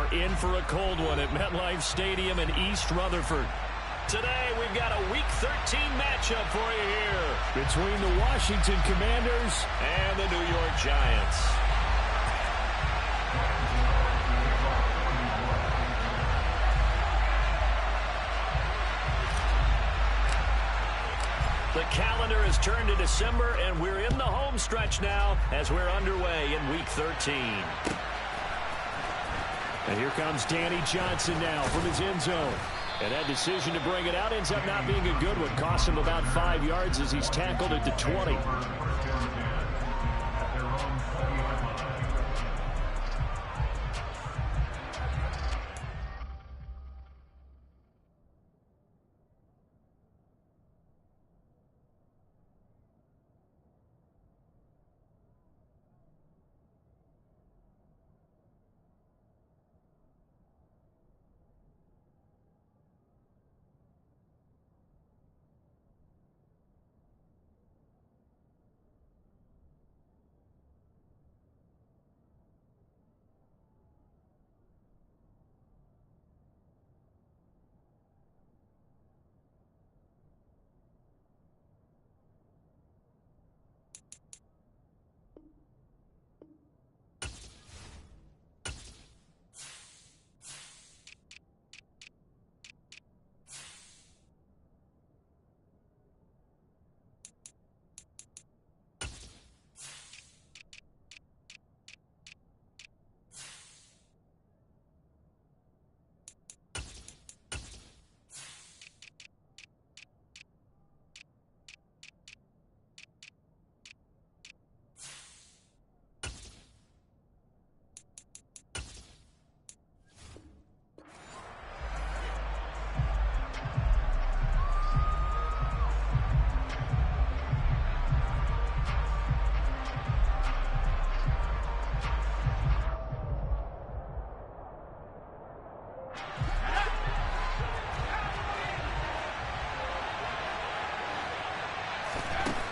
are in for a cold one at MetLife Stadium in East Rutherford. Today, we've got a Week 13 matchup for you here between the Washington Commanders and the New York Giants. The calendar has turned to December, and we're in the home stretch now as we're underway in Week 13. And here comes Danny Johnson now from his end zone. And that decision to bring it out ends up not being a good one. Cost him about 5 yards as he's tackled at the 20.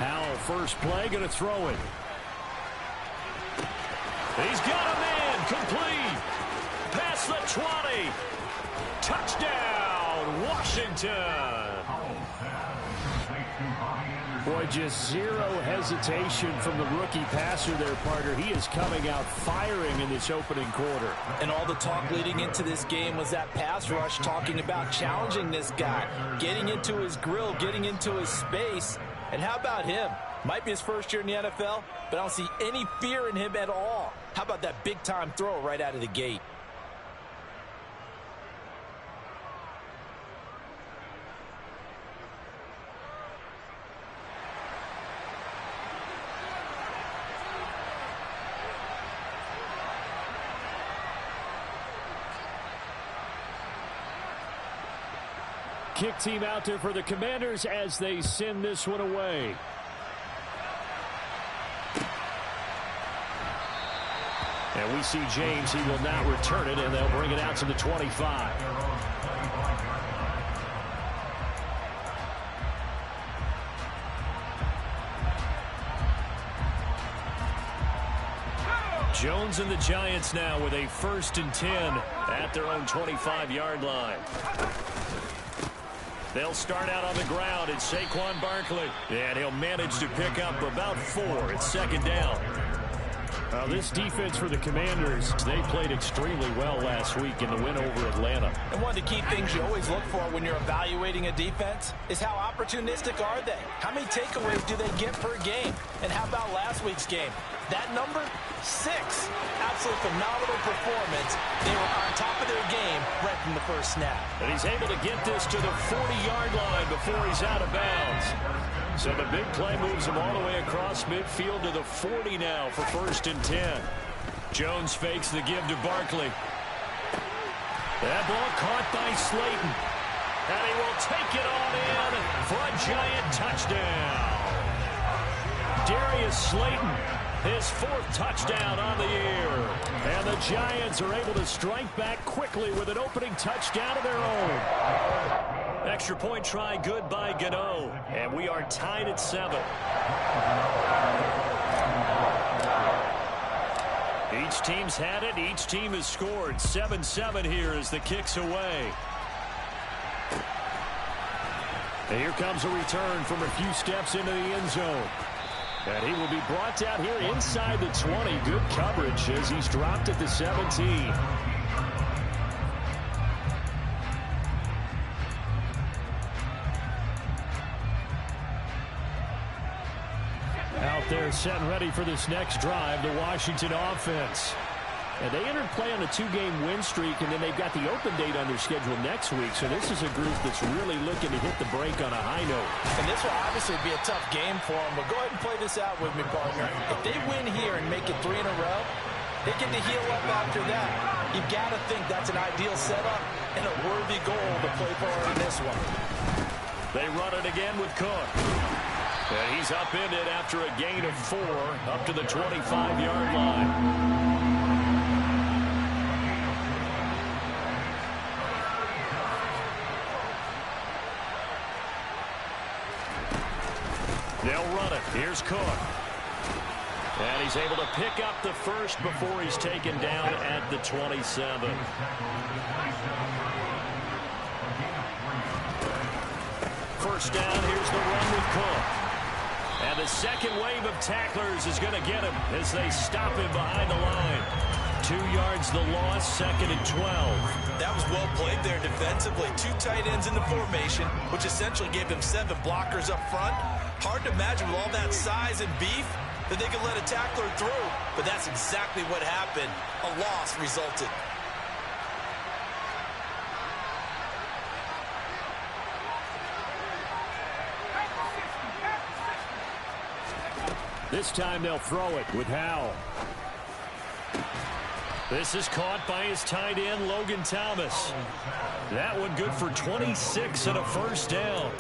Howell, first play, going to throw it. He's got a man, complete. Past the 20. Touchdown, Washington. Boy, just zero hesitation from the rookie passer there, partner. He is coming out firing in this opening quarter. And all the talk leading into this game was that pass rush, talking about challenging this guy, getting into his grill, getting into his space. And how about him? Might be his first year in the NFL, but I don't see any fear in him at all. How about that big-time throw right out of the gate? Kick team out there for the Commanders as they send this one away. And we see James. He will not return it, and they'll bring it out to the 25. Jones and the Giants now with a 1st and 10 at their own 25-yard line. They'll start out on the ground. It's Saquon Barkley. And he'll manage to pick up about 4. It's 2nd down. This defense for the Commanders, they played extremely well last week in the win over Atlanta. And one of the key things you always look for when you're evaluating a defense is how opportunistic are they? How many takeaways do they get per game? And how about last week's game? That number, 6. Absolute phenomenal performance. They were on top of their game right from the first snap. And he's able to get this to the 40-yard line before he's out of bounds. So the big play moves him all the way across midfield to the 40 now for 1st and 10. Jones fakes the give to Barkley. That ball caught by Slayton. And he will take it on in for a Giant touchdown. Darius Slayton, his 4th touchdown on the year. And the Giants are able to strike back quickly with an opening touchdown of their own. Extra point try good by Gano. And we are tied at 7. Each team's had it. Each team has scored. 7-7 here as the kick's away. And here comes a return from a few steps into the end zone. And he will be brought down here inside the 20. Good coverage as he's dropped at the 17. Out there set and ready for this next drive, the Washington offense. And they entered play on a 2-game win streak, and then they've got the open date on their schedule next week. So this is a group that's really looking to hit the break on a high note. And this will obviously be a tough game for them, but go ahead and play this out with me, partner. If they win here and make it 3 in a row, they get to heal up after that. You've got to think that's an ideal setup and a worthy goal to play for in this one. They run it again with Cook. And he's upended after a gain of 4 up to the 25-yard line. They'll run it. Here's Cook. And he's able to pick up the first before he's taken down at the 27. First down, here's the run with Cook. And the second wave of tacklers is going to get him as they stop him behind the line. 2 yards the loss, 2nd and 12. That was well played there defensively. 2 tight ends in the formation, which essentially gave them 7 blockers up front. Hard to imagine with all that size and beef that they could let a tackler through. But that's exactly what happened. A loss resulted. This time they'll throw it with Howell. This is caught by his tight end, Logan Thomas. That one good for 26 and a first down.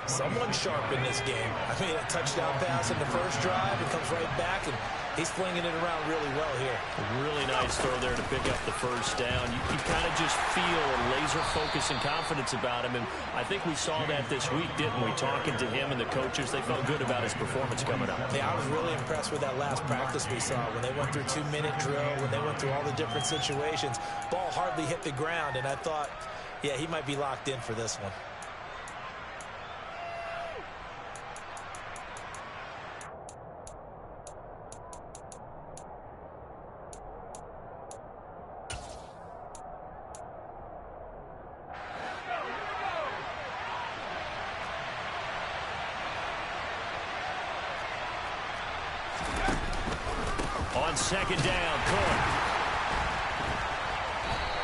Someone sharp in this game. I mean, a touchdown pass in the first drive. It comes right back, and he's flinging it around really well here. A really nice throw there to pick up the first down. You kind of just feel a laser focus and confidence about him, and I think we saw that this week, didn't we? Talking to him and the coaches, they felt good about his performance coming up. Yeah, I was really impressed with that last practice we saw when they went through 2-minute drill, when they went through all the different situations. Ball hardly hit the ground, and I thought, yeah, he might be locked in for this one. On second down, Cook.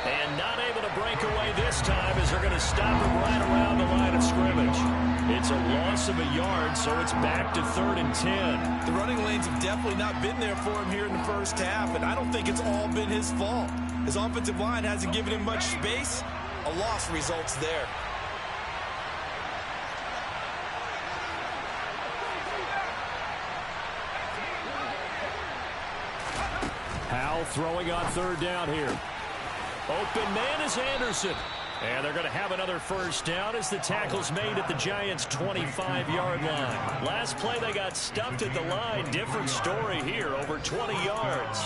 And not able to break away this time as they're going to stop him right around the line of scrimmage. It's a loss of a yard, so it's back to 3rd and 10. The running lanes have definitely not been there for him here in the first half, and I don't think it's all been his fault. His offensive line hasn't given him much space. A loss results there. Howell throwing on 3rd down here. Open man is Anderson. And they're going to have another first down as the tackle's made at the Giants' 25-yard line. Last play they got stuffed at the line. Different story here, over 20 yards.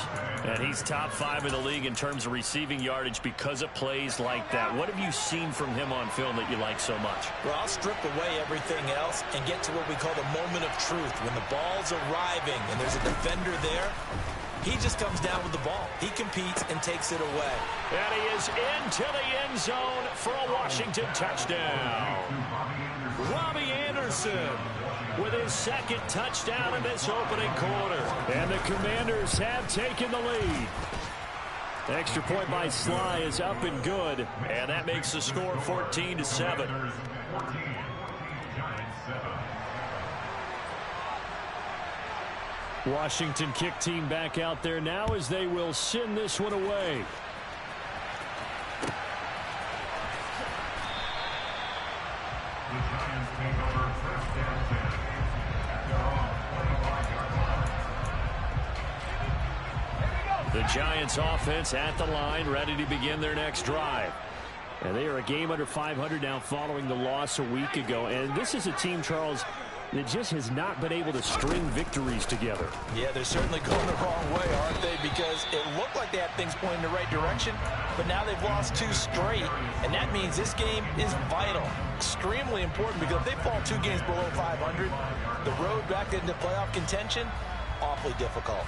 And he's top 5 in the league in terms of receiving yardage because of plays like that. What have you seen from him on film that you like so much? Well, I'll strip away everything else and get to what we call the moment of truth. When the ball's arriving and there's a defender there, he just comes down with the ball. He competes and takes it away. And he is into the end zone for a Washington touchdown. Robbie Anderson with his 2nd touchdown in this opening quarter. And the Commanders have taken the lead. Extra point by Sly is up and good. And that makes the score 14-7. Washington kick team back out there now as they will send this one away. The Giants offense at the line, ready to begin their next drive. And they are a game under 500 now following the loss a week ago. And this is a team, Charles, that just has not been able to string victories together. Yeah, they're certainly going the wrong way, aren't they? Because it looked like they had things going in the right direction, but now they've lost 2 straight, and that means this game is vital, extremely important, because if they fall 2 games below 500, the road back into playoff contention, awfully difficult.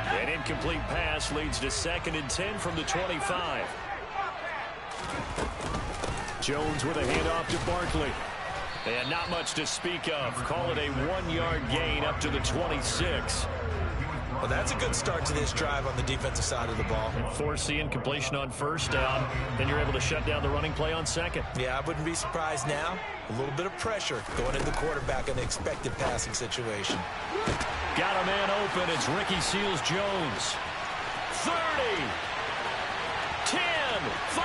An incomplete pass leads to 2nd and 10 from the 25. Jones with a handoff to Barkley. And not much to speak of. Call it a 1-yard gain up to the 26. Well, that's a good start to this drive on the defensive side of the ball. Force the incompletion on 1st down. Then you're able to shut down the running play on 2nd. Yeah, I wouldn't be surprised now. A little bit of pressure going into the quarterback in the expected passing situation. Got a man open. It's Ricky Seals-Jones. 30, 10, 5,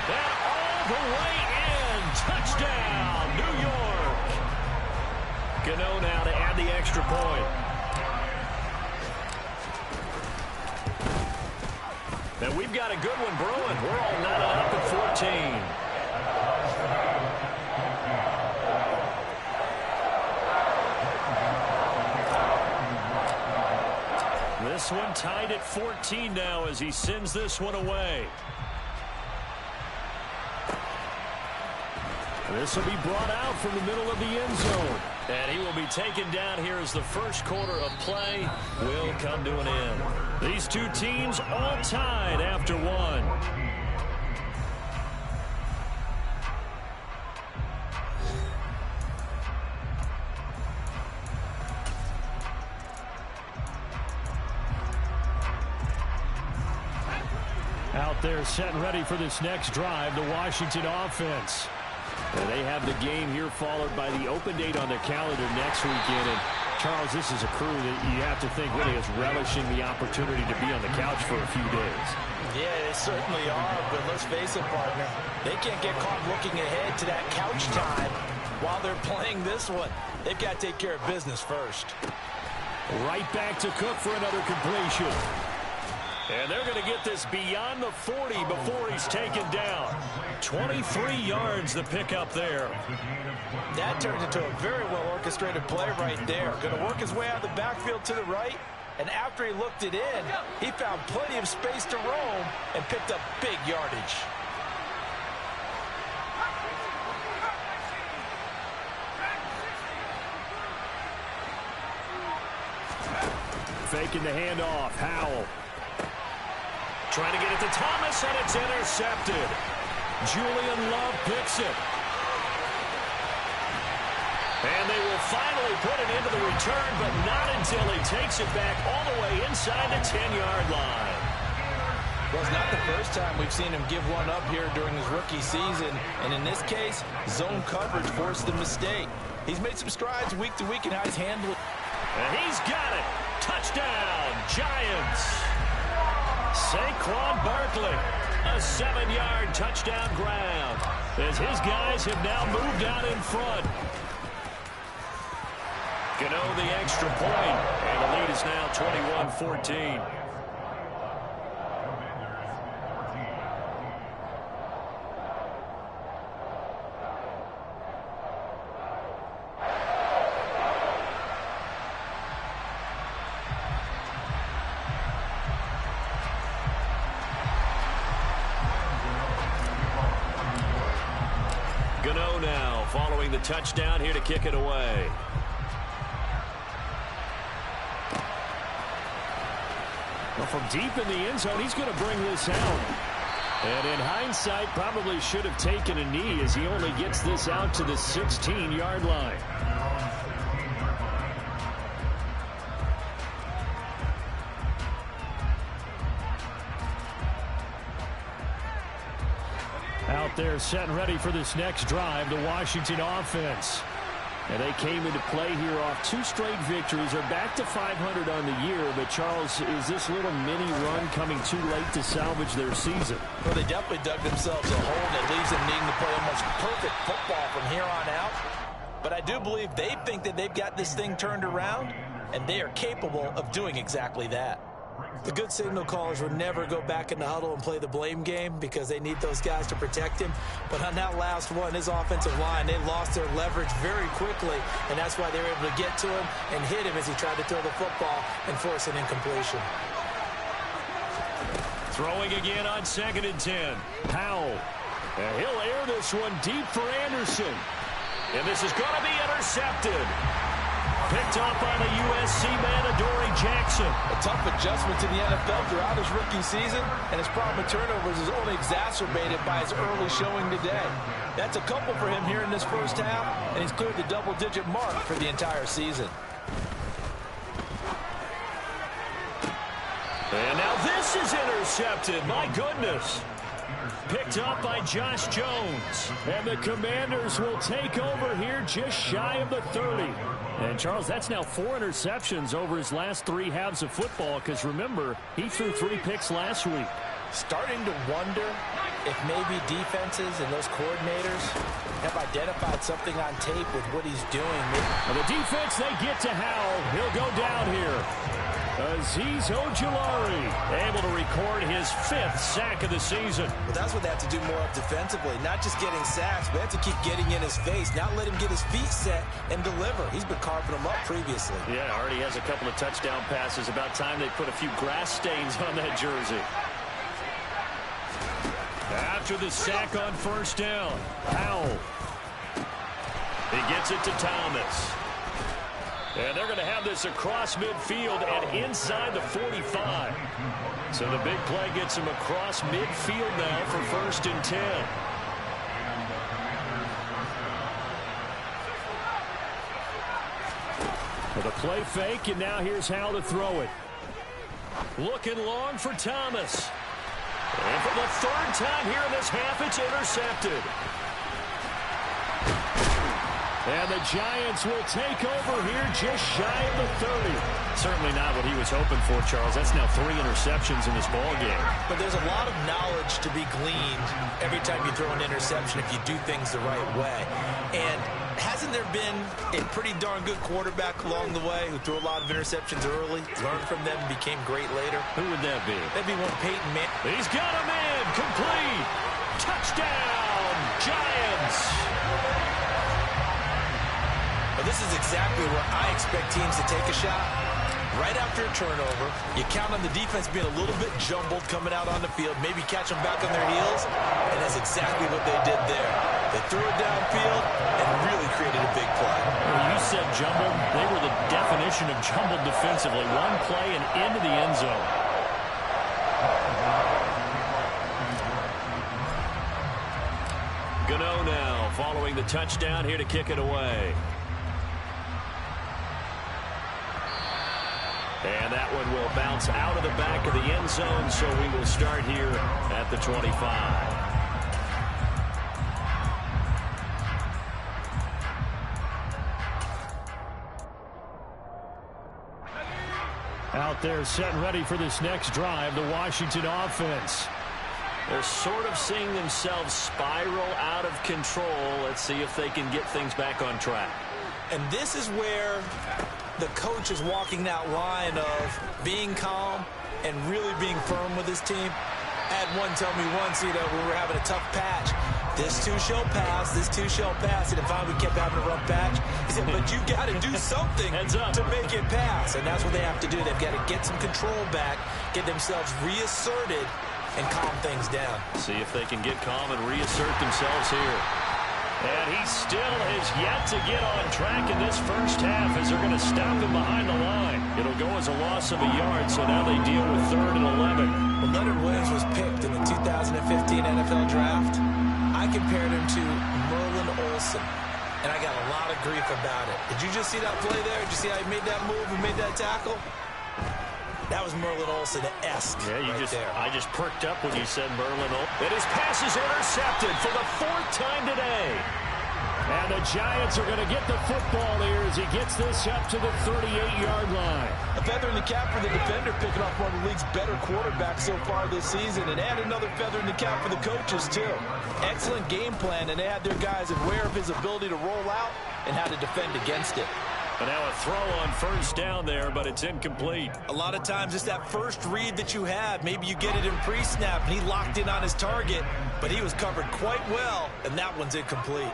and all the way in. Touchdown, New York. Gano now to add the extra point. And we've got a good one brewing. We're all knotted up at 14. This one tied at 14 now as he sends this one away. This will be brought out from the middle of the end zone. And he will be taken down here as the first quarter of play will come to an end. These two teams all tied after one. Out there set and ready for this next drive, the Washington offense. And they have the game here followed by the open date on their calendar next weekend. And Charles, this is a crew that you have to think really is relishing the opportunity to be on the couch for a few days. Yeah, they certainly are, but let's face it, partner. They can't get caught looking ahead to that couch time while they're playing this one. They've got to take care of business first. Right back to Cook for another completion. And they're going to get this beyond the 40 before he's taken down. 23 yards the pickup there. That turned into a very well-orchestrated play right there. Going to work his way out of the backfield to the right. And after he looked it in, he found plenty of space to roam and picked up big yardage. Faking the handoff. Howell. Trying to get it to Thomas, and it's intercepted. Julian Love picks it. And they will finally put it into the return, but not until he takes it back all the way inside the 10-yard line. Well, it's not the first time we've seen him give one up here during his rookie season. And in this case, zone coverage forced the mistake. He's made some strides week to week in how he's handled. And he's got it. Touchdown, Giants. Saquon Barkley, a 7-yard touchdown grab as his guys have now moved out in front. Gano the extra point, and the lead is now 21-14. Gano now following the touchdown here to kick it away. Well, from deep in the end zone, he's going to bring this out. And in hindsight, probably should have taken a knee as he only gets this out to the 16-yard line. Out there set and ready for this next drive, the Washington offense. And they came into play here off 2 straight victories. They're back to 500 on the year. But, Charles, is this little mini run coming too late to salvage their season? Well, they definitely dug themselves a hole that leaves them needing to play almost perfect football from here on out. But I do believe they think that they've got this thing turned around, and they are capable of doing exactly that. The good signal callers would never go back in the huddle and play the blame game because they need those guys to protect him. But on that last one, his offensive line, they lost their leverage very quickly, and that's why they were able to get to him and hit him as he tried to throw the football and force an incompletion. Throwing again on 2nd and 10. Powell. And he'll air this one deep for Anderson. And this is going to be intercepted. Picked up by the USC man, Adoree Jackson. A tough adjustment to the NFL throughout his rookie season, and his problem with turnovers is only exacerbated by his early showing today. That's a couple for him here in this first half, and he's cleared the double-digit mark for the entire season. And now this is intercepted. My goodness. Picked up by Josh Jones. And the Commanders will take over here just shy of the 30. And, Charles, that's now 4 interceptions over his last 3 halves of football because, remember, he threw 3 picks last week. Starting to wonder if maybe defenses and those coordinators have identified something on tape with what he's doing. And the defense, they get to Howell. He'll go down here. Azeez Ojulari able to record his 5th sack of the season. Well, that's what they have to do more of defensively. Not just getting sacks, but they have to keep getting in his face. Not let him get his feet set and deliver. He's been carving them up previously. Yeah, already has a couple of touchdown passes. About time they put a few grass stains on that jersey. After the sack on 1st down, Powell. He gets it to Thomas. And they're going to have this across midfield and inside the 45. So the big play gets him across midfield now for 1st and 10. For the play fake, and now here's how to throw it. Looking long for Thomas. And for the 3rd time here in this half, it's intercepted. And the Giants will take over here just shy of the 30. Certainly not what he was hoping for, Charles. That's now 3 interceptions in this ballgame. But there's a lot of knowledge to be gleaned every time you throw an interception if you do things the right way. And hasn't there been a pretty darn good quarterback along the way who threw a lot of interceptions early, learned from them, and became great later? Who would that be? That'd be one Peyton Manning. He's got him in. Complete. Touchdown, Giants. Well, this is exactly where I expect teams to take a shot. Right after a turnover, you count on the defense being a little bit jumbled coming out on the field, maybe catch them back on their heels, and that's exactly what they did there. They threw it downfield and really created a big play. Well, you said jumbled. They were the definition of jumbled defensively. One play and into the end zone. Gano now following the touchdown here to kick it away. And that one will bounce out of the back of the end zone, so we will start here at the 25. Out there set and ready for this next drive, the Washington offense. They're sort of seeing themselves spiral out of control. Let's see if they can get things back on track. And this is where the coach is walking that line of being calm and really being firm with his team. I had one tell me once, we were having a tough patch. This too shall pass, this too shall pass. And finally we kept having a rough patch. He said, but you got to do something to make it pass. And that's what they have to do. They've got to get some control back, get themselves reasserted, and calm things down. See if they can get calm and reassert themselves here. And he still has yet to get on track in this first half as they're going to stop him behind the line. It'll go as a loss of a yard, so now they deal with 3rd and 11. When Leonard Williams was picked in the 2015 NFL Draft, I compared him to Merlin Olsen, and I got a lot of grief about it. Did you just see that play there? Did you see how he made that move and made that tackle? That was Merlin Olsen-esque. Yeah, there. I just perked up when you said Merlin Olsen. And his pass is intercepted for the 4th time today. And the Giants are going to get the football here as he gets this up to the 38-yard line. A feather in the cap for the defender, picking off one of the league's better quarterbacks so far this season. And add another feather in the cap for the coaches, too. Excellent game plan, and they had their guys aware of his ability to roll out and how to defend against it. And now a throw on first down there, but it's incomplete. A lot of times it's that first read that you have. Maybe you get it in pre-snap, and he locked in on his target, but he was covered quite well, and that one's incomplete.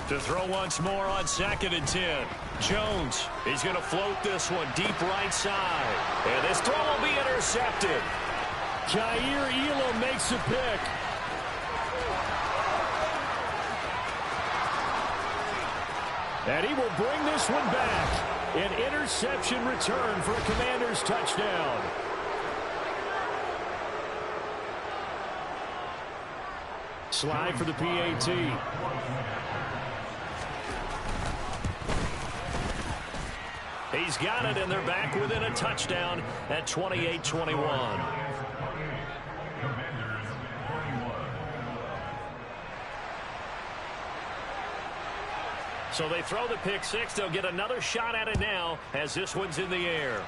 To throw once more on 2nd and 10. Jones, he's going to float this one deep right side. And this throw will be intercepted. Kaiir Elam makes a pick. And he will bring this one back. An interception return for a Commanders touchdown. Slide for the PAT. He's got it, and they're back within a touchdown at 28-21. So they throw the pick six. They'll get another shot at it now as this one's in the air.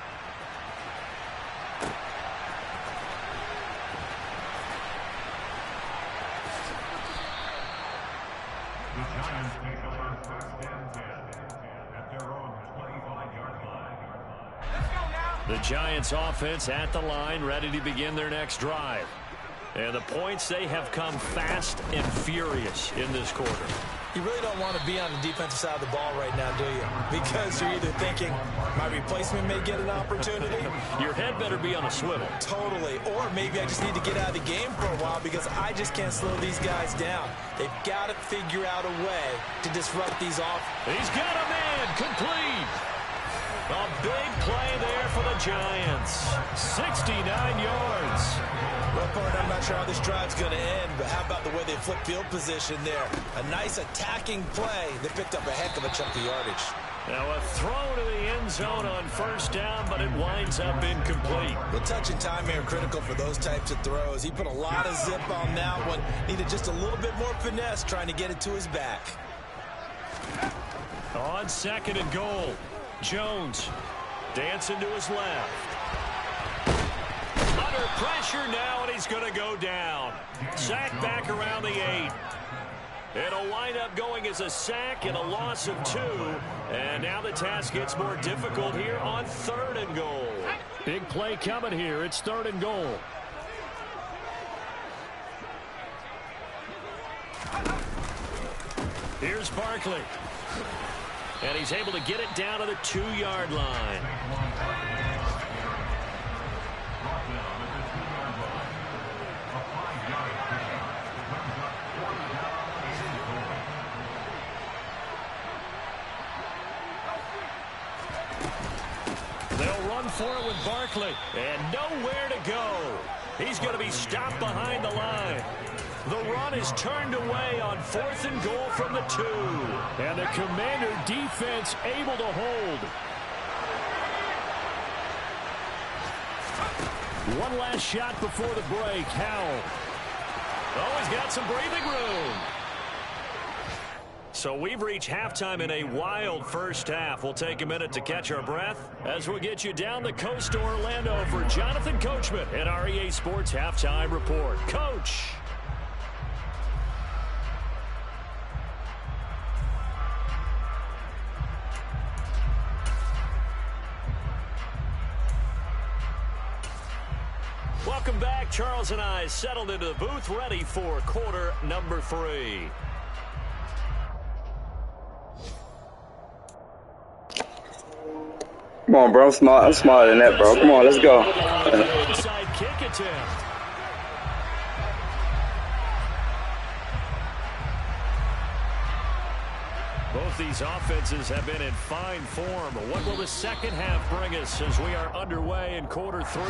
The Giants offense at the line, ready to begin their next drive. And the points, they have come fast and furious in this quarter. You really don't want to be on the defensive side of the ball right now, do you? Because you're either thinking, my replacement may get an opportunity. Your head better be on a swivel. Totally. Or maybe I just need to get out of the game for a while because I just can't slow these guys down. They've got to figure out a way to disrupt these off. He's got a man complete. A big play there for the Giants. 69 yards. Well, part, I'm not sure how this drive's going to end, but how about the way they flip field position there? A nice attacking play. They picked up a heck of a chunk of yardage. Now a throw to the end zone on first down, but it winds up incomplete. The touch and time are critical for those types of throws. He put a lot of zip on that one. Needed just a little bit more finesse trying to get it to his back. On 2nd and goal. Jones dancing to his left. Under pressure now, and he's going to go down. Sack back around the 8. It'll wind up going as a sack and a loss of 2. And now the task gets more difficult here on 3rd and goal. Big play coming here. It's 3rd and goal. Here's Barkley. And he's able to get it down to the 2-yard line. They'll run for it with Barkley. And nowhere to go. He's going to be stopped behind the line. The run is turned away on 4th and goal from the 2. And the Commander defense able to hold. One last shot before the break. Howell. Oh, he's got some breathing room. So we've reached halftime in a wild first half. We'll take a minute to catch our breath as we get you down the coast to Orlando for Jonathan Coachman at our EA Sports Halftime Report. Coach. Welcome back. Charles and I settled into the booth, ready for quarter number 3. Come on, bro. I'm smarter than that, bro. Come on, let's go. Inside kick attempt. Both these offenses have been in fine form. What will the second half bring us as we are underway in quarter 3?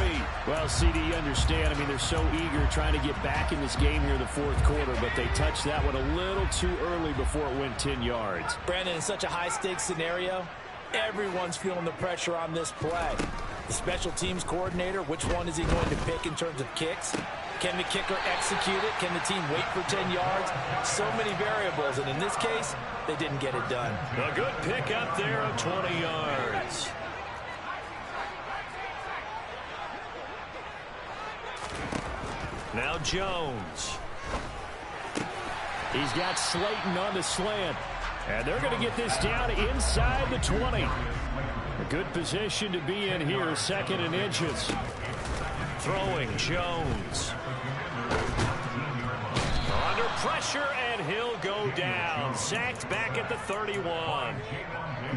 Well, CD, you understand. I mean, they're so eager trying to get back in this game here in the 4th quarter, but they touched that one a little too early before it went 10 yards. Brandon, in such a high-stakes scenario, everyone's feeling the pressure on this play. The special teams coordinator, which one is he going to pick in terms of kicks? Can the kicker execute it? Can the team wait for 10 yards? So many variables, and in this case, they didn't get it done. A good pick up there of 20 yards. Now Jones. He's got Slayton on the slant. And they're going to get this down inside the 20. A good position to be in here, 2nd and inches. Throwing Jones. Under pressure, and he'll go down. Sacked back at the 31.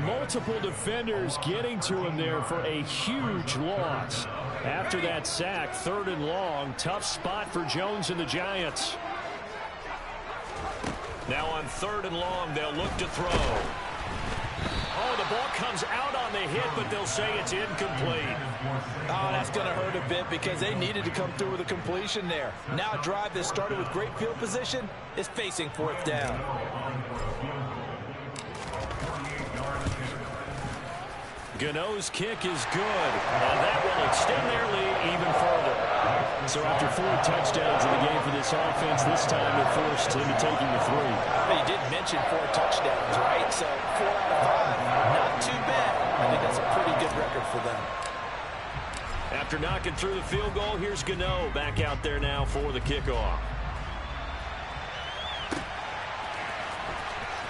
Multiple defenders getting to him there for a huge loss. After that sack, 3rd and long. Tough spot for Jones and the Giants. Now on 3rd and long, they'll look to throw. Oh, the ball comes out on the hit, but they'll say it's incomplete. Oh, that's going to hurt a bit because they needed to come through with a completion there. Now a drive that started with great field position is facing 4th down. Gano's kick is good, and that will extend their lead even further. So after 4 touchdowns in the game for this offense, this time they're forced into taking the 3. But you did mention 4 touchdowns, right? So 4 out of 5, not too bad. I think that's a pretty good record for them. After knocking through the field goal, here's Gano back out there now for the kickoff.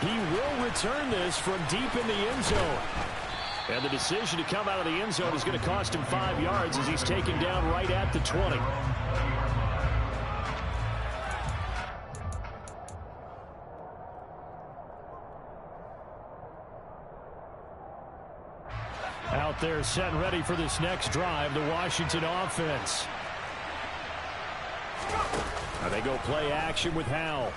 He will return this from deep in the end zone. And the decision to come out of the end zone is going to cost him 5 yards as he's taken down right at the 20. Out there set and ready for this next drive, the Washington offense. Now they go play action with Howell.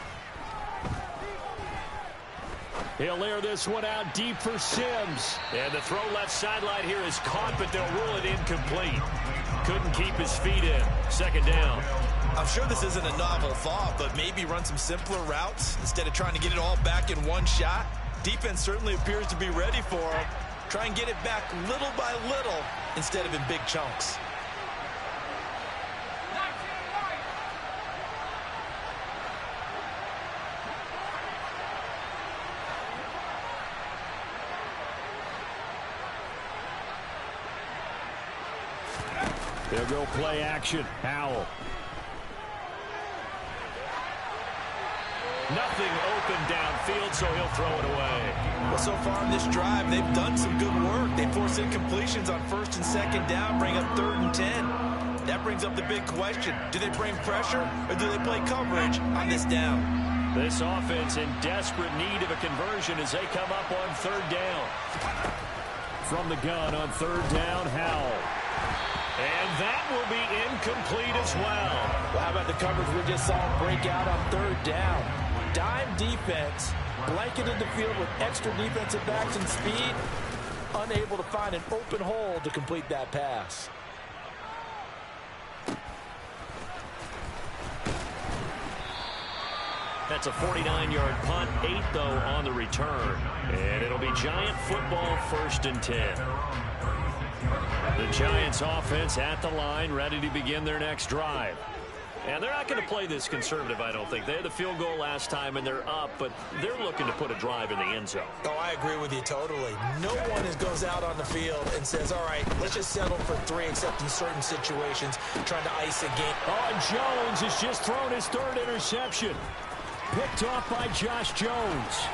He'll air this one out deep for Sims. And the throw left sideline here is caught, but they'll rule it incomplete. Couldn't keep his feet in. 2nd down. I'm sure this isn't a novel thought, but maybe run some simpler routes instead of trying to get it all back in one shot. Defense certainly appears to be ready for him. Try and get it back little by little instead of in big chunks. They'll go play action. Howell. Nothing open downfield, so he'll throw it away. Well, so far in this drive, they've done some good work. They force incompletions on 1st and 2nd down, bring up 3rd and 10. That brings up the big question. Do they bring pressure or do they play coverage on this down? This offense in desperate need of a conversion as they come up on 3rd down. From the gun on 3rd down, Howell. And that will be incomplete as well. Well, how about the coverage we just saw break out on 3rd down? Dime defense, blanketed the field with extra defensive backs and speed, unable to find an open hole to complete that pass. That's a 49-yard punt, 8 though on the return. And it'll be Giant football, 1st and 10. The Giants offense at the line, ready to begin their next drive. And they're not going to play this conservative, I don't think. They had the field goal last time, and they're up, but they're looking to put a drive in the end zone. Oh, I agree with you totally. No one goes out on the field and says, all right, let's just settle for 3, except in certain situations, trying to ice a game. Oh, and Jones has just thrown his 3rd interception. Picked off by Josh Jones.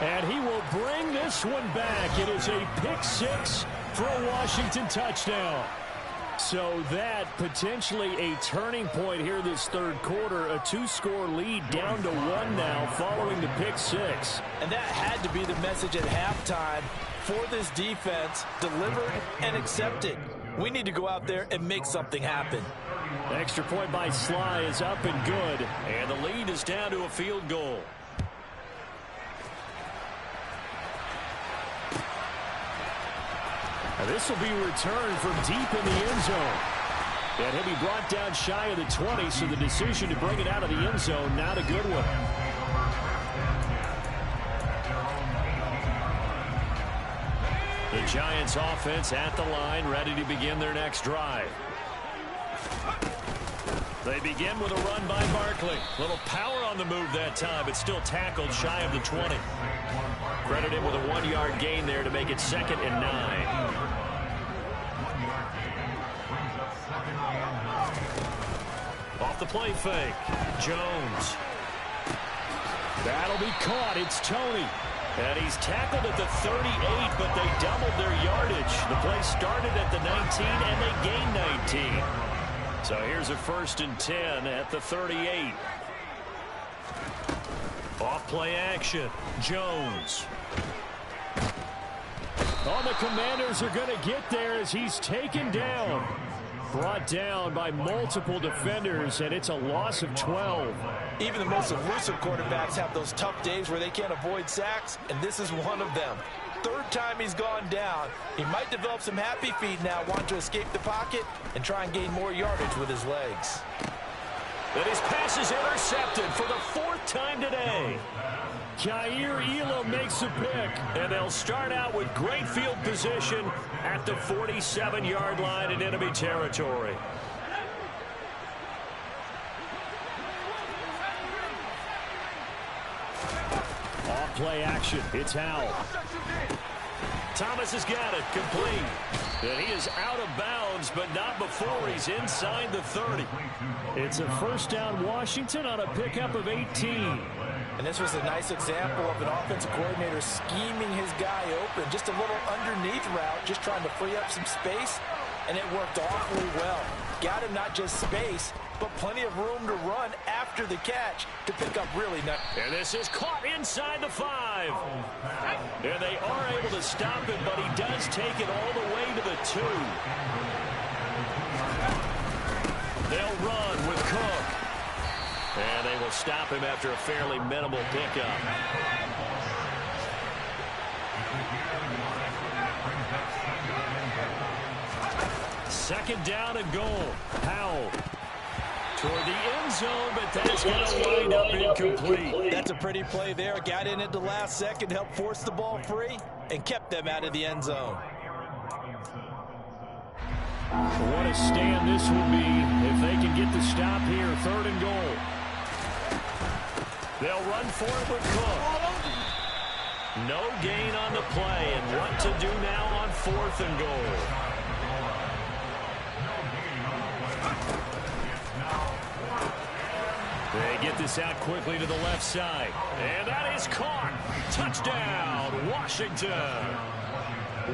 And he will bring this one back. It is a pick-6 for a Washington touchdown. So that potentially a turning point here this 3rd quarter. A 2-score lead down to 1 now following the pick-6. And that had to be the message at halftime for this defense. Delivered and accepted. We need to go out there and make something happen. Extra point by Sly is up and good. And the lead is down to a field goal. Now this will be returned from deep in the end zone. And he'll be brought down shy of the 20, so the decision to bring it out of the end zone, not a good one. The Giants offense at the line, ready to begin their next drive. They begin with a run by Barkley. Little power on the move that time, but still tackled shy of the 20. Credit him with a 1-yard gain there to make it 2nd and 9. Off the play fake. Jones. That'll be caught. It's Toney. And he's tackled at the 38, but they doubled their yardage. The play started at the 19, and they gained 19. So here's a 1st and 10 at the 38. Off play action. Jones. Oh, the Commanders are going to get there as he's taken down. Brought down by multiple defenders, and it's a loss of 12. Even the most elusive quarterbacks have those tough days where they can't avoid sacks, and this is one of them. 3rd time he's gone down. He might develop some happy feet now, want to escape the pocket and try and gain more yardage with his legs. But his pass is intercepted for the 4th time today. Kaiir Elam makes a pick. And they'll start out with great field position at the 47-yard line in enemy territory. Off play action. It's Howell. Thomas has got it. Complete. And he is out of bounds, but not before he's inside the 30. It's a 1st down Washington on a pickup of 18. And this was a nice example of an offensive coordinator scheming his guy open. Just a little underneath route, just trying to free up some space, and it worked awfully well. Got him not just space, but plenty of room to run after the catch to pick up really nice. And this is caught inside the 5. And they are able to stop him, but he does take it all the way to the 2. They'll run with Cook. And they will stop him after a fairly minimal pickup. Second down and goal. Howell toward the end zone, but that's going to wind up incomplete. That's a pretty play there. Got in at the last second, helped force the ball free, and kept them out of the end zone. What a stand this would be if they can get the stop here. 3rd and goal. They'll run for it with Cook. No gain on the play, and what to do now on 4th and goal. They get this out quickly to the left side. And that is caught. Touchdown, Washington.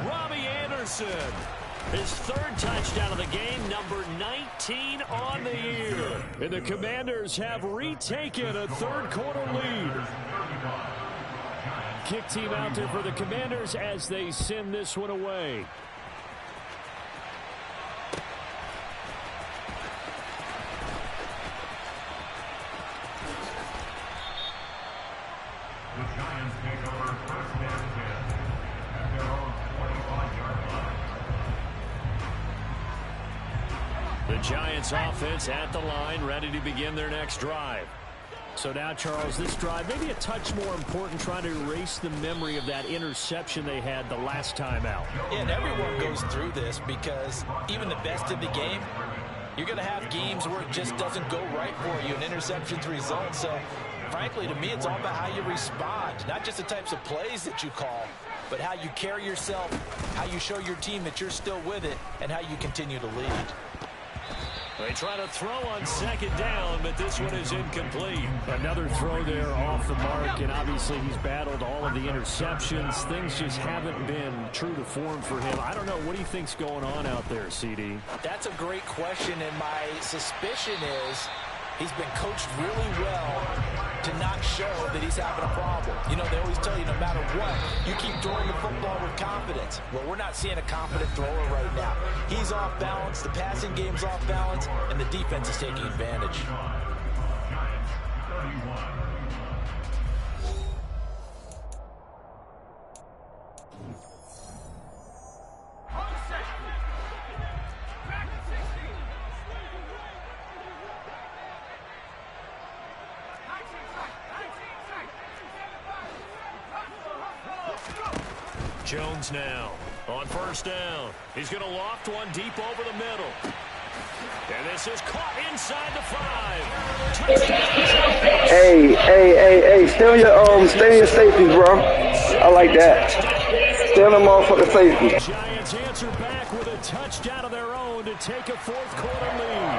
Robbie Anderson. His 3rd touchdown of the game, number 19 on the year. And the Commanders have retaken a 3rd quarter lead. Kick team out there for the Commanders as they send this one away. The Giants take over 1st and 10 at their own 21-yard line. The Giants offense at the line, ready to begin their next drive. So now, Charles, this drive maybe a touch more important, trying to erase the memory of that interception they had the last time out. Yeah, and everyone goes through this because even the best in the game, you're going to have games where it just doesn't go right for you, and interceptions result. So, frankly, to me, it's all about how you respond, not just the types of plays that you call, but how you carry yourself, how you show your team that you're still with it, and how you continue to lead. They try to throw on 2nd down, but this one is incomplete. Another throw there off the mark, and obviously he's battled all of the interceptions. Things just haven't been true to form for him. I don't know. What do you think's going on out there, CD? That's a great question, and my suspicion is he's been coached really well to not show that he's having a problem. You know, they always tell you no matter what, you keep throwing the football with confidence. Well, we're not seeing a confident thrower right now. He's off balance, the passing game's off balance, and the defense is taking advantage. Giants 31. Jones now on 1st down. He's going to loft one deep over the middle. And this is caught inside the 5. Hey, stay on your safeties, bro. I like that. Stay on the motherfucking safety. Giants answer back with a touchdown of their own to take a 4th quarter lead.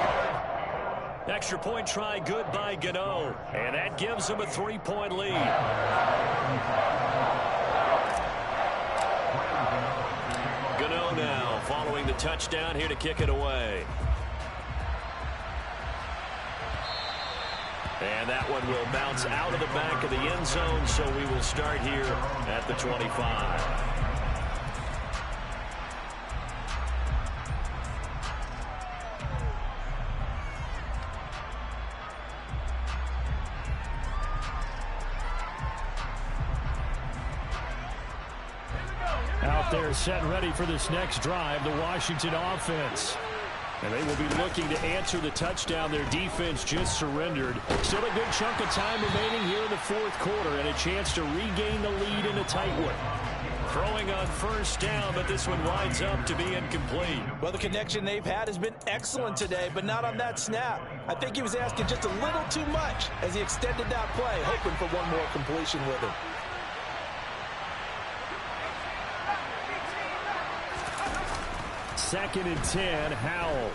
Extra point try good by Gano. And that gives him a 3-point lead. Gano now following the touchdown here to kick it away. And that one will bounce out of the back of the end zone, so we will start here at the 25. Out there set ready for this next drive, the Washington offense. And they will be looking to answer the touchdown their defense just surrendered. Still a good chunk of time remaining here in the fourth quarter and a chance to regain the lead in a tight one. Throwing on first down, but this one winds up to be incomplete. Well, the connection they've had has been excellent today, but not on that snap. I think he was asking just a little too much as he extended that play, hoping for one more completion with him. Second and 10, Howell.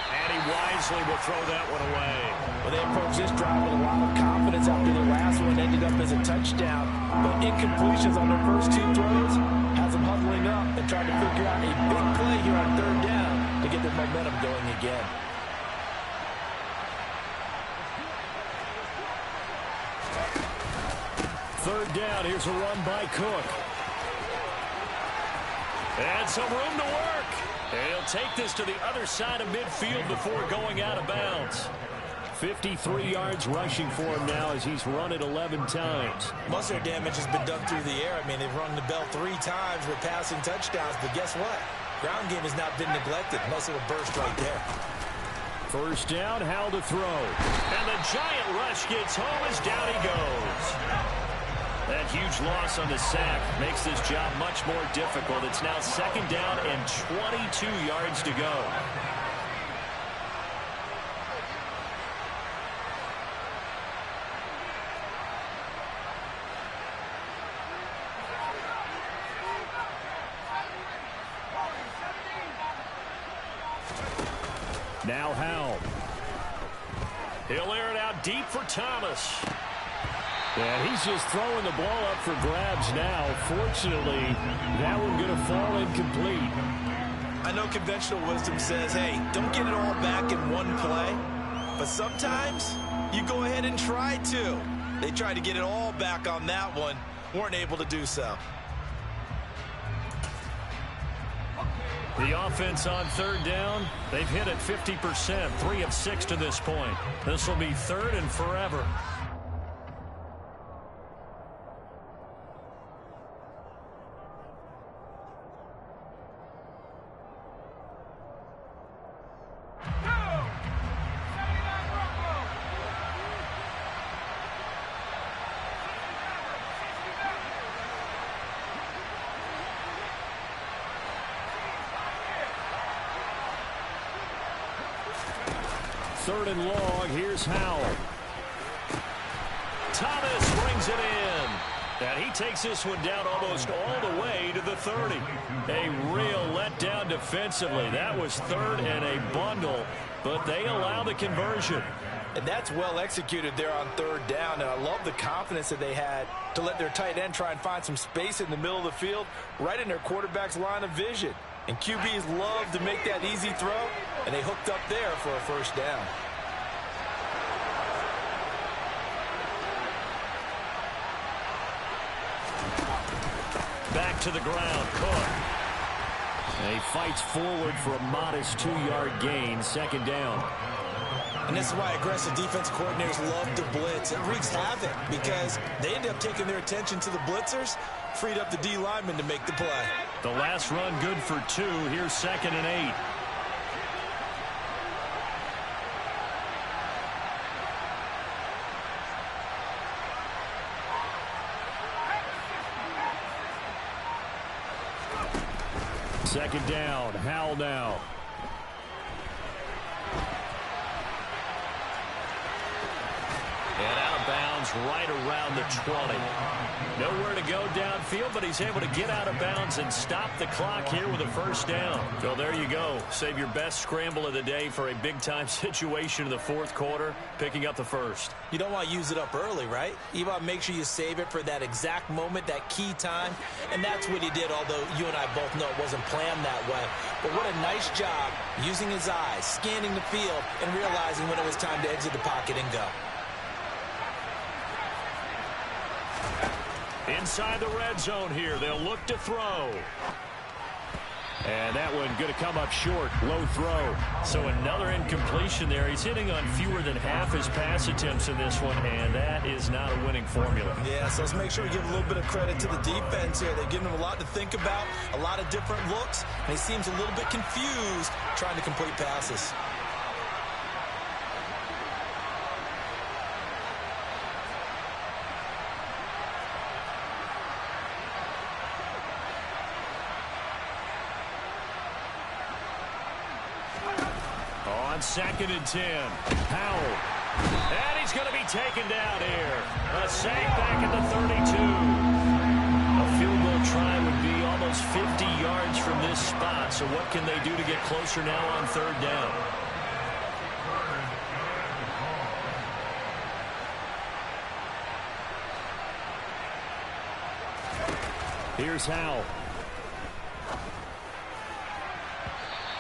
And he wisely will throw that one away. Well, they approached this drive with a lot of confidence after their last one ended up as a touchdown. But incompletions on their first two throws has them huddling up and trying to figure out a big play here on third down to get their momentum going again. Third down, here's a run by Cook. And some room to work. And he'll take this to the other side of midfield before going out of bounds. 53 yards rushing for him now as he's run it 11 times. Most of their damage has been done through the air. I mean, they've rung the bell 3 times with passing touchdowns, but guess what? Ground game has not been neglected. Most of a burst right there. First down, Howell to throw. And the giant rush gets home as down he goes. That huge loss on the sack makes this job much more difficult. It's now second down and 22 yards to go. Now Howell. He'll air it out deep for Thomas. And he's just throwing the ball up for grabs now. Fortunately, that one going to fall incomplete. I know conventional wisdom says, hey, don't get it all back in one play. But sometimes you go ahead and try to. They tried to get it all back on that one. Weren't able to do so. The offense on third down, they've hit it 50%, 3 of 6 to this point. This will be third and forever. Third and long, here's Howell. Thomas brings it in. And he takes this one down almost all the way to the 30. A real letdown defensively. That was third and a bundle, but they allow the conversion. And that's well executed there on third down. And I love the confidence that they had to let their tight end try and find some space in the middle of the field, right in their quarterback's line of vision. And QBs love to make that easy throw, and they hooked up there for a first down. Back to the ground, Cook. And he fights forward for a modest 2-yard gain, second down. And this is why aggressive defense coordinators love to blitz. It wreaks havoc because they end up taking their attention to the blitzers, freed up the D lineman to make the play. The last run good for 2. Here's second and 8. Second down, Howell now. And out of bounds is right around the 20. Nowhere to go downfield, but he's able to get out of bounds and stop the clock here with a first down. So there you go. Save your best scramble of the day for a big-time situation in the fourth quarter, picking up the first. You don't want to use it up early, right? You want to make sure you save it for that exact moment, that key time. And that's what he did, although you and I both know it wasn't planned that way. But what a nice job using his eyes, scanning the field, and realizing when it was time to exit the pocket and go. Inside the red zone here, they'll look to throw. And that one going to come up short, low throw. So another incompletion there. He's hitting on fewer than half his pass attempts in this one, and that is not a winning formula. Yeah, so let's make sure we give a little bit of credit to the defense here. They've given him a lot to think about, a lot of different looks, and he seems a little bit confused trying to complete passes. On 2nd and 10, Howell. And he's going to be taken down here. A sack back at the 32. A field goal try would be almost 50 yards from this spot. So what can they do to get closer now on 3rd down? Here's Howell.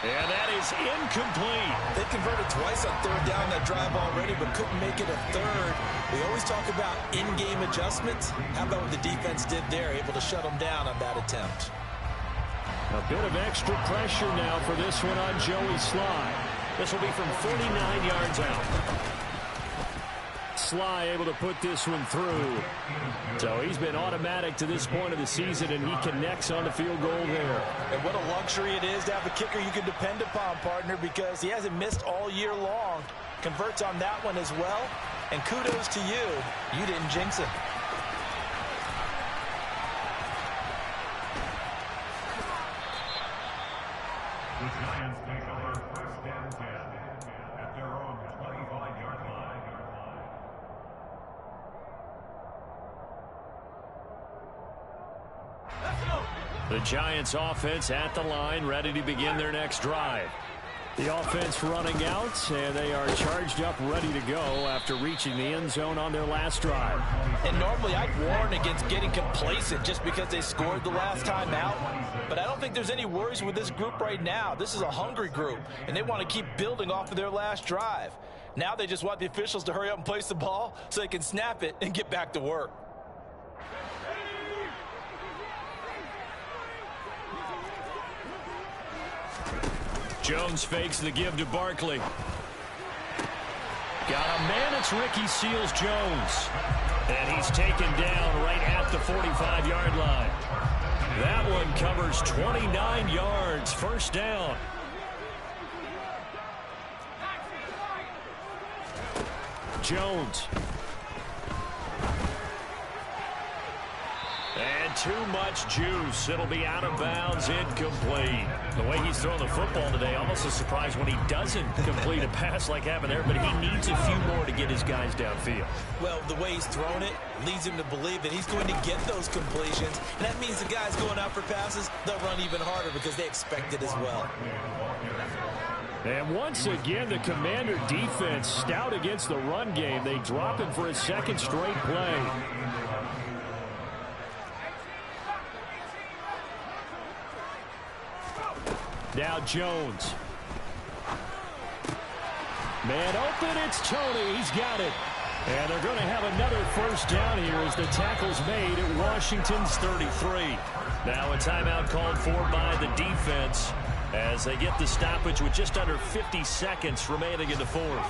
And that is incomplete. They converted twice on 3rd down that drive already, but couldn't make it a 3rd. We always talk about in-game adjustments. How about what the defense did there, able to shut them down on that attempt? A bit of extra pressure now for this one on Joey Slye. This will be from 49 yards out. Slye able to put this one through. So he's been automatic to this point of the season, and he connects on the field goal there. And what a luxury it is to have a kicker you can depend upon, partner, because he hasn't missed all year long. Converts on that one as well. And kudos to you. You didn't jinx it. The Giants take over 1st and 10 at their own 25-yard line. The Giants offense at the line, ready to begin their next drive. The offense running out, and they are charged up, ready to go after reaching the end zone on their last drive. And normally I'd warn against getting complacent just because they scored the last time out. But I don't think there's any worries with this group right now. This is a hungry group, and they want to keep building off of their last drive. Now they just want the officials to hurry up and place the ball so they can snap it and get back to work. Jones fakes the give to Barkley. Got a man, it's Ricky Seals-Jones. And he's taken down right at the 45-yard line. That one covers 29 yards, 1st down. Jones. And too much juice. It'll be out of bounds, incomplete. The way he's throwing the football today, almost a surprise when he doesn't complete a pass like happened there, but he needs a few more to get his guys downfield. Well, the way he's thrown it leads him to believe that he's going to get those completions, and that means the guys going out for passes, they'll run even harder because they expect it as well. And once again, the Commander defense stout against the run game. They drop him for a 2nd straight play. Now Jones. Man open, it's Tony. He's got it. And they're going to have another 1st down here as the tackle's made at Washington's 33. Now a timeout called for by the defense as they get the stoppage with just under 50 seconds remaining in the 4th.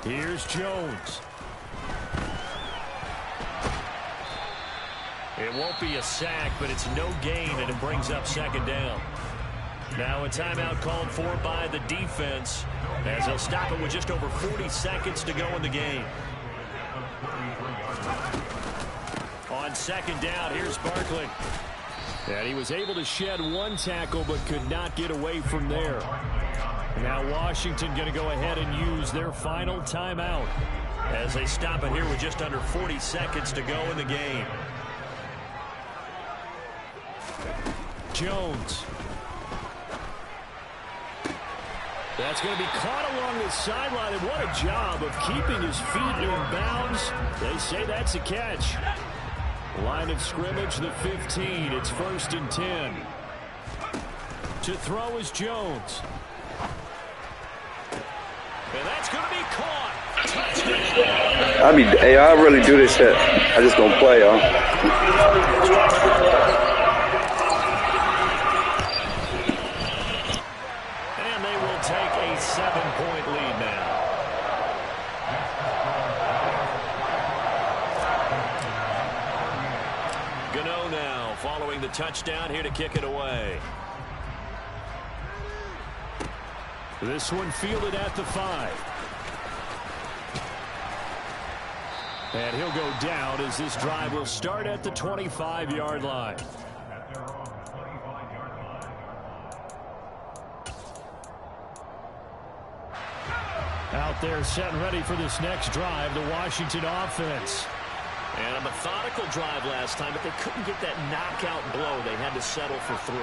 Here's Jones. It won't be a sack, but it's no gain, and it brings up 2nd down. Now a timeout called for by the defense as they'll stop it with just over 40 seconds to go in the game. On 2nd down, here's Barkley. And he was able to shed one tackle but could not get away from there. Now Washington going to go ahead and use their final timeout as they stop it here with just under 40 seconds to go in the game. Jones. That's going to be caught along the sideline, and what a job of keeping his feet in bounds. They say that's a catch. Line of scrimmage, the 15. It's 1st and 10. To throw is Jones. And that's going to be caught. Touchdown. I really do this shit. I just don't play, y'all. And they will take a 7-point lead now. Gano now following the touchdown here to kick it away. This one fielded at the 5. And he'll go down as this drive will start at the 25-yard line. Out there set and ready for this next drive, the Washington offense. And a methodical drive last time, but they couldn't get that knockout blow. They had to settle for 3.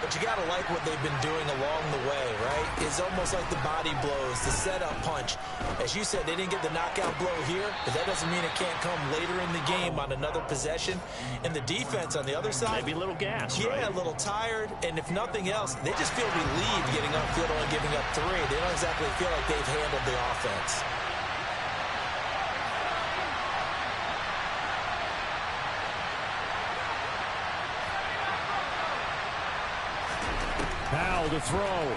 But you got to like what they've been doing along the way, right? It's almost like the body blows, the setup punch. As you said, they didn't get the knockout blow here, but that doesn't mean it can't come later in the game on another possession. And the defense on the other side, maybe a little gas, yeah, right? A little tired. And if nothing else, they just feel relieved getting upfield, only giving up 3. They don't exactly feel like they've handled the offense. Powell to throw.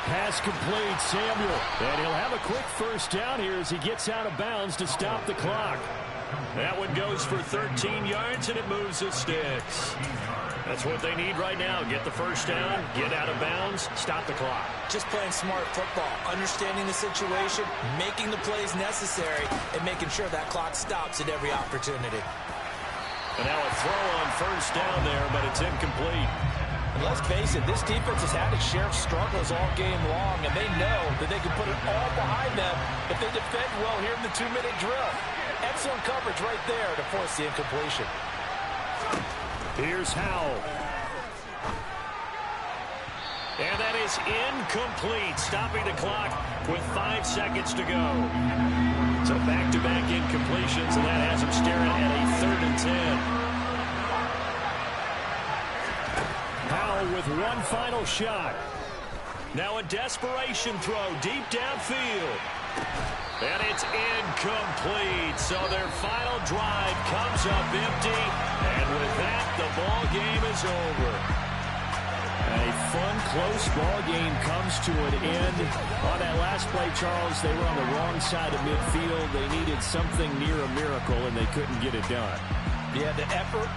Pass complete, Samuel. And he'll have a quick first down here as he gets out of bounds to stop the clock. That one goes for 13 yards, and it moves the sticks. That's what they need right now. Get the first down, get out of bounds, stop the clock. Just playing smart football, understanding the situation, making the plays necessary, and making sure that clock stops at every opportunity. And now a throw on first down there, but it's incomplete. And let's face it, this defense has had its share of struggles all game long, and they know that they can put it all behind them if they defend well here in the 2-minute drill. Excellent coverage right there to force the incompletion. Here's Howell. And that is incomplete, stopping the clock with 5 seconds to go. So back-to-back incompletions, and that has them staring at a 3rd and 10. Powell with one final shot. Now a desperation throw deep downfield. And it's incomplete. So their final drive comes up empty. And with that, the ball game is over. A fun, close ball game comes to an end. On that last play, Charles, they were on the wrong side of midfield. They needed something near a miracle, and they couldn't get it done. Yeah, the effort,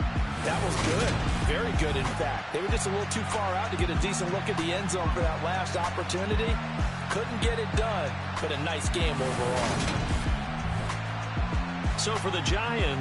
that was good. Very good, in fact. They were just a little too far out to get a decent look at the end zone for that last opportunity. Couldn't get it done, but a nice game overall. So for the Giants,